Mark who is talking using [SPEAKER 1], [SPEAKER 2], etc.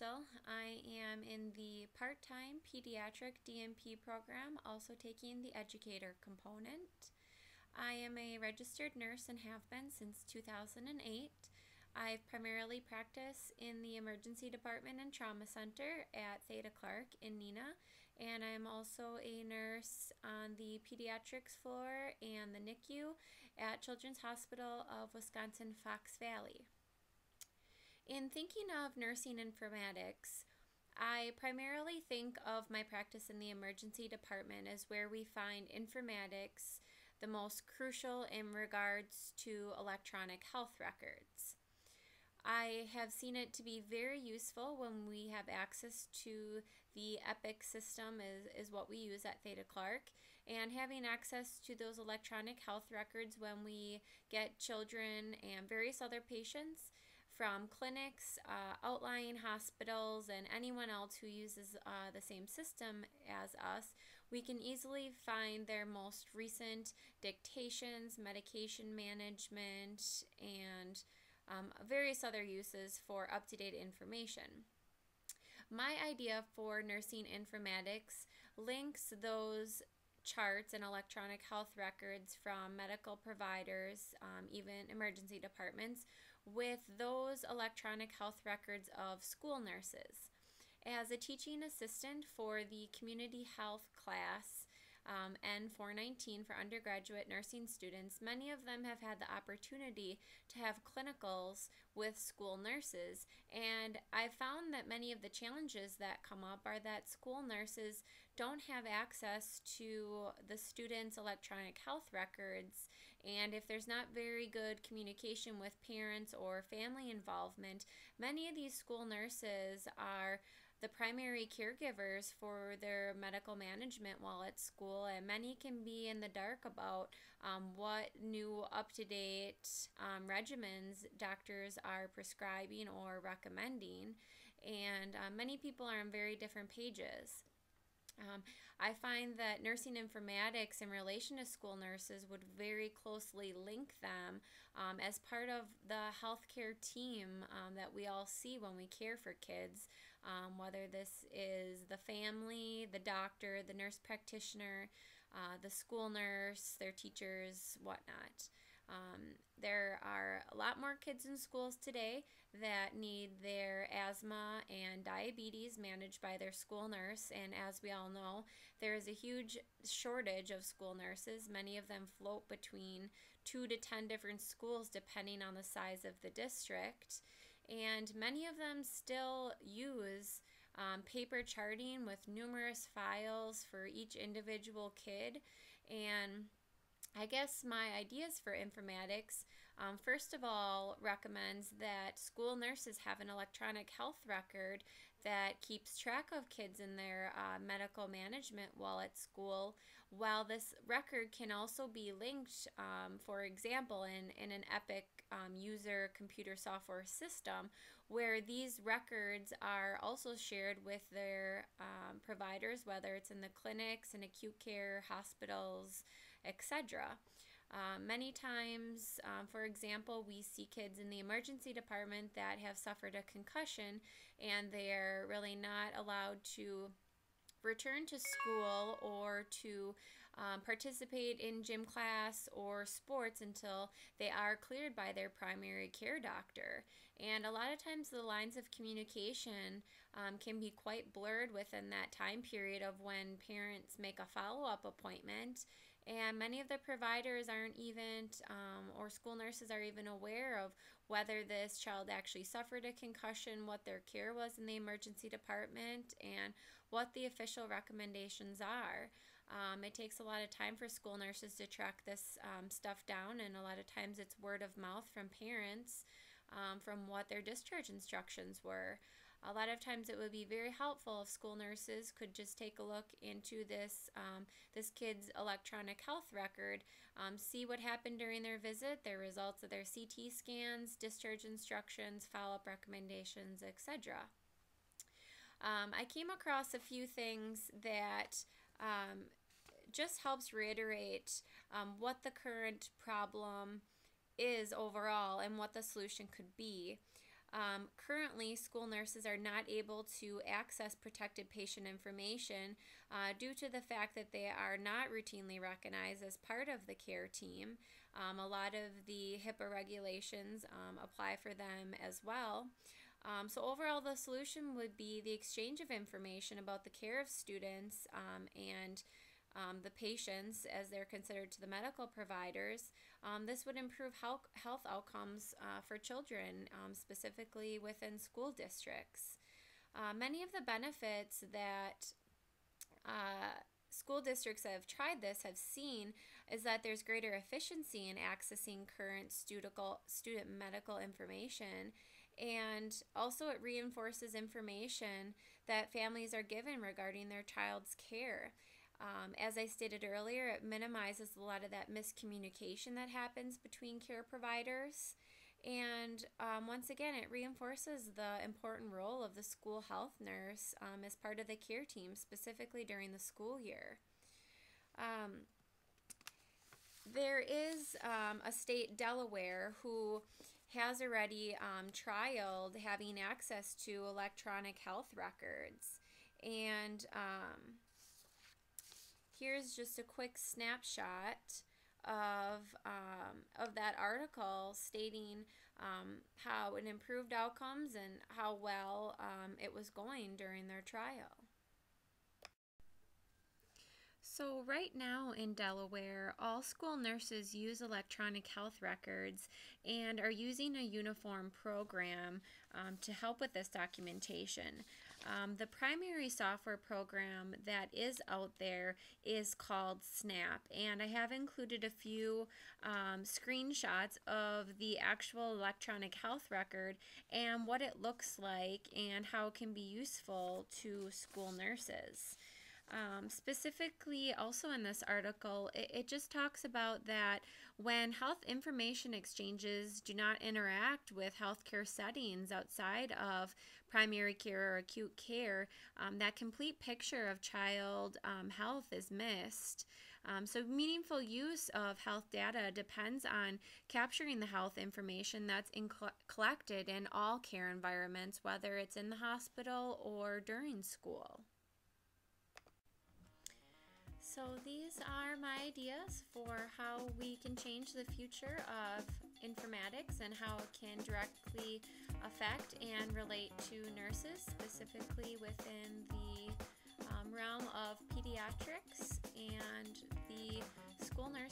[SPEAKER 1] Crystal. I am in the part-time pediatric DNP program, also taking the educator component. I am a registered nurse and have been since 2008. I've primarily practiced in the emergency department and trauma center at Theta Clark in Neenah, and I'm also a nurse on the pediatrics floor and the NICU at Children's Hospital of Wisconsin Fox Valley. In thinking of nursing informatics, I primarily think of my practice in the emergency department as where we find informatics the most crucial in regards to electronic health records. I have seen it to be very useful when we have access to the Epic system is what we use at Theta Clark, and having access to those electronic health records when we get children and various other patients from clinics, outlying hospitals, and anyone else who uses the same system as us, we can easily find their most recent dictations, medication management, and various other uses for up-to-date information. My idea for nursing informatics links those charts and electronic health records from medical providers, even emergency departments, with those electronic health records of school nurses. As a teaching assistant for the community health class, N419 for undergraduate nursing students, many of them have had the opportunity to have clinicals with school nurses, and I've found that many of the challenges that come up are that school nurses don't have access to the students' electronic health records, and if there's not very good communication with parents or family involvement, many of these school nurses are the primary caregivers for their medical management while at school, and many can be in the dark about what new up-to-date regimens doctors are prescribing or recommending, and many people are on very different pages. I find that nursing informatics in relation to school nurses would very closely link them as part of the healthcare team that we all see when we care for kids, whether this is the family, the doctor, the nurse practitioner, the school nurse, their teachers, whatnot. There are a lot more kids in schools today that need their asthma and diabetes managed by their school nurse, and as we all know, there is a huge shortage of school nurses. Many of them float between 2 to 10 different schools depending on the size of the district, and many of them still use paper charting with numerous files for each individual kid. And I guess my ideas for informatics, first of all, recommends that school nurses have an electronic health record that keeps track of kids in their medical management while at school, while this record can also be linked, for example, in an Epic user computer software system, where these records are also shared with their providers, whether it's in the clinics, in acute care, hospitals, etc. Many times, for example, we see kids in the emergency department that have suffered a concussion and they're really not allowed to return to school or to participate in gym class or sports until they are cleared by their primary care doctor. And a lot of times the lines of communication can be quite blurred within that time period of when parents make a follow-up appointment, and many of the providers aren't even, or school nurses are even aware of whether this child actually suffered a concussion, what their care was in the emergency department, and what the official recommendations are. It takes a lot of time for school nurses to track this stuff down, and a lot of times it's word of mouth from parents from what their discharge instructions were. A lot of times it would be very helpful if school nurses could just take a look into this this kid's electronic health record, see what happened during their visit, their results of their CT scans, discharge instructions, follow-up recommendations, etc. I came across a few things that just helps reiterate what the current problem is overall and what the solution could be. Currently, school nurses are not able to access protected patient information due to the fact that they are not routinely recognized as part of the care team. A lot of the HIPAA regulations apply for them as well. So overall, the solution would be the exchange of information about the care of students and the patients as they're considered to the medical providers. This would improve health outcomes for children, specifically within school districts. Many of the benefits that school districts that have tried this have seen is that there's greater efficiency in accessing current student medical information, and also it reinforces information that families are given regarding their child's care. As I stated earlier, it minimizes a lot of that miscommunication that happens between care providers. And once again, it reinforces the important role of the school health nurse as part of the care team, specifically during the school year. There is a state, Delaware, who has already trialed having access to electronic health records. And here's just a quick snapshot of that article stating how it improved outcomes and how well it was going during their trial. So right now in Delaware, all school nurses use electronic health records and are using a uniform program to help with this documentation. The primary software program that is out there is called SNAP, and I have included a few screenshots of the actual electronic health record and what it looks like and how it can be useful to school nurses. Specifically, also in this article, it just talks about that when health information exchanges do not interact with healthcare settings outside of primary care or acute care, that complete picture of child health is missed. So meaningful use of health data depends on capturing the health information that's collected in all care environments, whether it's in the hospital or during school. So these are my ideas for how we can change the future of informatics and how it can directly affect and relate to nurses, specifically within the realm of pediatrics and the school nurse